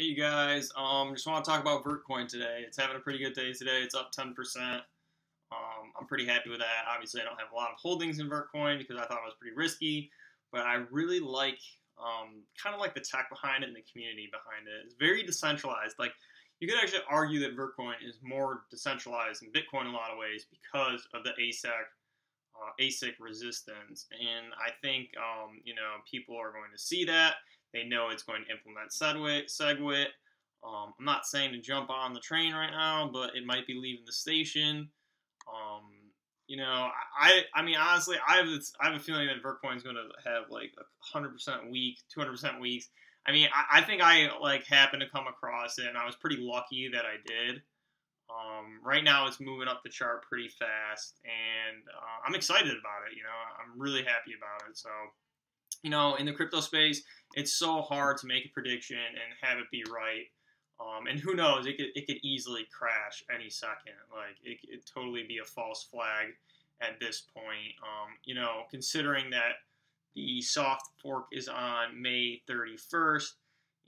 Hey you guys, just want to talk about Vertcoin today. It's having a pretty good day today. It's up 10%. I'm pretty happy with that. Obviously, I don't have a lot of holdings in Vertcoin because I thought it was pretty risky, but I really like kind of like the tech behind it and the community behind it. It's very decentralized. Like you could actually argue that Vertcoin is more decentralized than Bitcoin in a lot of ways because of the ASIC resistance, and I think people are going to see that. They know it's going to implement SegWit. I'm not saying to jump on the train right now, but it might be leaving the station. I mean, honestly, I have a feeling that Vertcoin is going to have like 100% week, 200% weeks. I mean, I think I like happened to come across it, and I was pretty lucky that I did. Right now, it's moving up the chart pretty fast, and I'm excited about it. I'm really happy about it. So, in the crypto space, it's so hard to make a prediction and have it be right. And who knows, it could easily crash any second. Like, it could totally be a false flag at this point. Considering that the soft fork is on May 31st,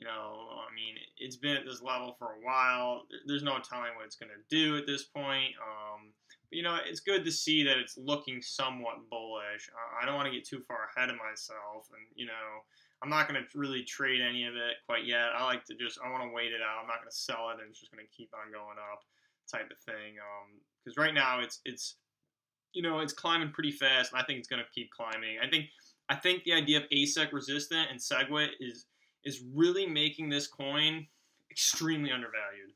I mean, it's been at this level for a while. There's no telling what it's going to do at this point. It's good to see that it's looking somewhat bullish. I don't want to get too far ahead of myself, and I'm not going to really trade any of it quite yet. I want to wait it out. I'm not going to sell it, and it's just going to keep on going up, type of thing. Because right now it's climbing pretty fast, and I think it's going to keep climbing. I think the idea of ASIC resistant and SegWit is really making this coin extremely undervalued.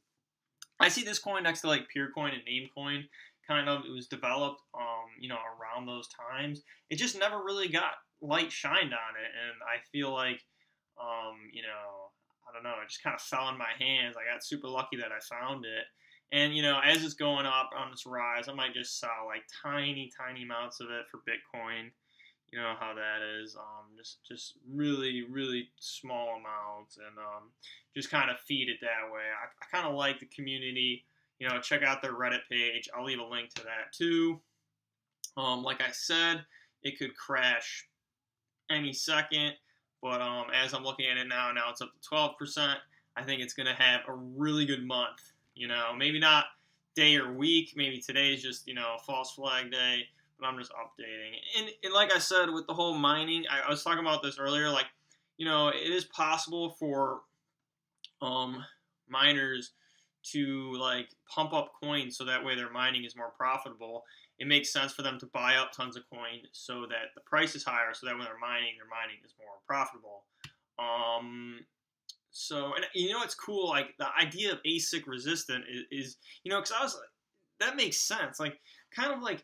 I see this coin next to like Peercoin and Namecoin. Kind of, it was developed, around those times. It just never really got light shined on it, and I feel like, I don't know, it just kind of fell in my hands. I got super lucky that I found it, and as it's going up on this rise, I might just sell like tiny amounts of it for Bitcoin. You know how that is, just really, really small amounts, and just kind of feed it that way. I kind of like the community. Check out their Reddit page. I'll leave a link to that too. Like I said, it could crash any second, but as I'm looking at it now it's up to 12%. I think it's going to have a really good month. Maybe not day or week. Maybe today is just, a false flag day, but I'm just updating. And like I said, with the whole mining, I was talking about this earlier, like, it is possible for miners to like pump up coins so that way their mining is more profitable. It makes sense for them to buy up tons of coin so that the price is higher, so that when they're mining, their mining is more profitable. It's cool, like the idea of ASIC resistant is because I was like, that makes sense. Like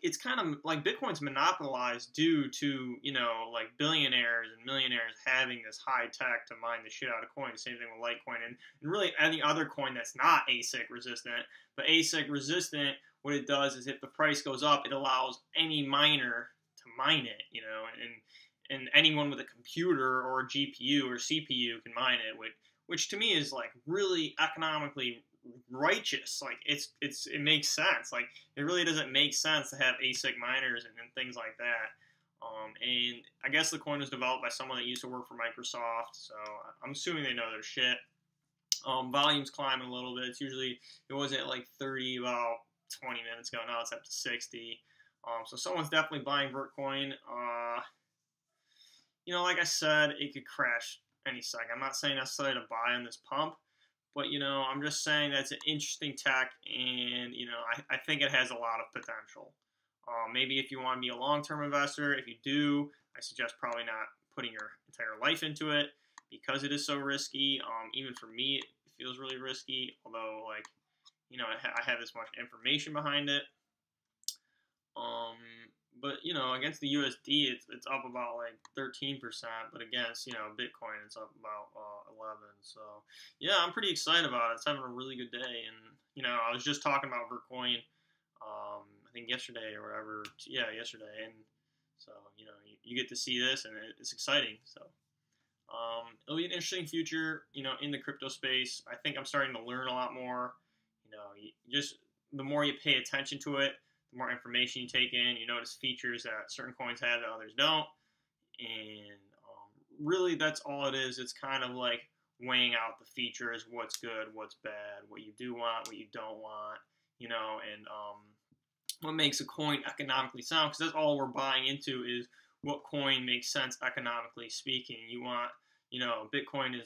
it's kind of like Bitcoin's monopolized due to, like billionaires and millionaires having this high tech to mine the shit out of coins. Same thing with Litecoin and really any other coin that's not ASIC resistant. But ASIC resistant, what it does is if the price goes up, it allows any miner to mine it, and anyone with a computer or a GPU or CPU can mine it, which to me is like really economically righteous. Like it makes sense. Like it really doesn't make sense to have ASIC miners and things like that. And I guess the coin was developed by someone that used to work for Microsoft, so I'm assuming they know their shit. Volume's climbing a little bit. It was at like 30 about 20 minutes ago. Now it's up to 60. So someone's definitely buying Vertcoin. Like I said, it could crash any second. I'm not saying necessarily to buy on this pump, but, I'm just saying that's an interesting tech, and, I think it has a lot of potential. Maybe if you want to be a long-term investor, if you do, I suggest probably not putting your entire life into it because it is so risky. Even for me, it feels really risky, although, like, I have this much information behind it. But, against the USD, it's up about like 13%, but against, Bitcoin, it's up about 11. So, yeah, I'm pretty excited about it. It's having a really good day. And, I was just talking about Vertcoin, I think yesterday or whatever. Yeah, yesterday. And so, you get to see this, and it's exciting. So, it'll be an interesting future, in the crypto space. I think I'm starting to learn a lot more. Just the more you pay attention to it, the more information you take in, you notice features that certain coins have that others don't. And really, that's all it is. It's kind of like weighing out the features, what's good, what's bad, what you do want, what you don't want, and what makes a coin economically sound, because that's all we're buying into is what coin makes sense economically speaking. You want, Bitcoin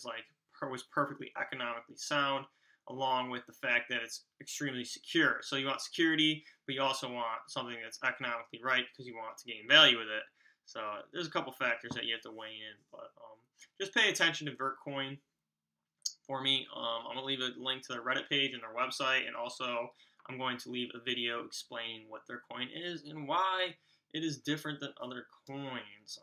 was perfectly economically sound, along with the fact that it's extremely secure. So you want security, but you also want something that's economically right because you want to gain value with it. So there's a couple factors that you have to weigh in, but just pay attention to Vertcoin for me. I'm going to leave a link to their Reddit page and their website, and also I'm going to leave a video explaining what their coin is and why it is different than other coins.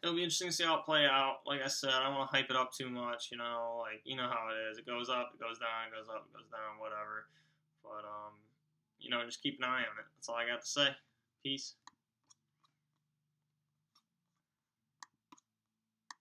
It'll be interesting to see how it play out. Like I said, I don't want to hype it up too much, how it is. It goes up, it goes down, it goes up, it goes down, whatever. But just keep an eye on it. That's all I got to say. Peace.